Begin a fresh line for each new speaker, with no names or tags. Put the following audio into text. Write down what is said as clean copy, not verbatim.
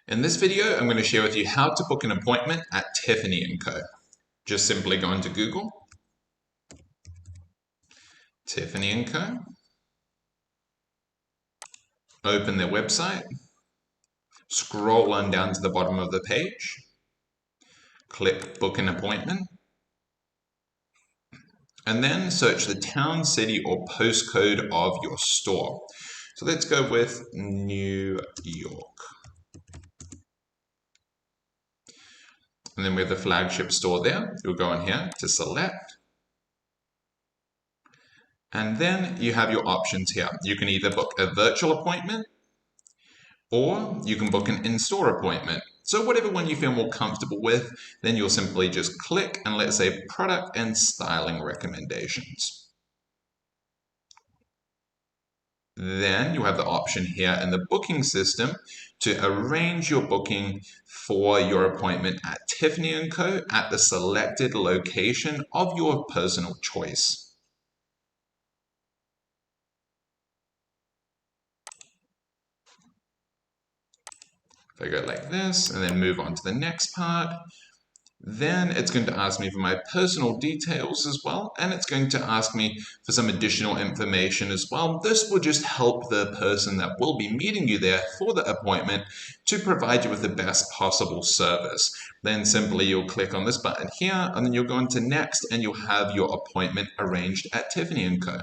In this video, I'm going to share with you how to book an appointment at Tiffany Co. Just simply go into Google, Tiffany Co, open their website, scroll on down to the bottom of the page, click book an appointment, and then search the town, city, or postcode of your store. So let's go with New York. And then we have the flagship store there. You'll go in here to select. And then you have your options here. You can either book a virtual appointment or you can book an in-store appointment. So whatever one you feel more comfortable with, then you'll simply just click and let's say product and styling recommendations. Then you have the option here in the booking system to arrange your booking for your appointment at Tiffany Co. at the selected location of your personal choice. If I go like this and then move on to the next part, then it's going to ask me for my personal details as well, and it's going to ask me for some additional information as well. This will just help the person that will be meeting you there for the appointment to provide you with the best possible service. Then simply you'll click on this button here, and then you'll go into next, and you'll have your appointment arranged at Tiffany Co.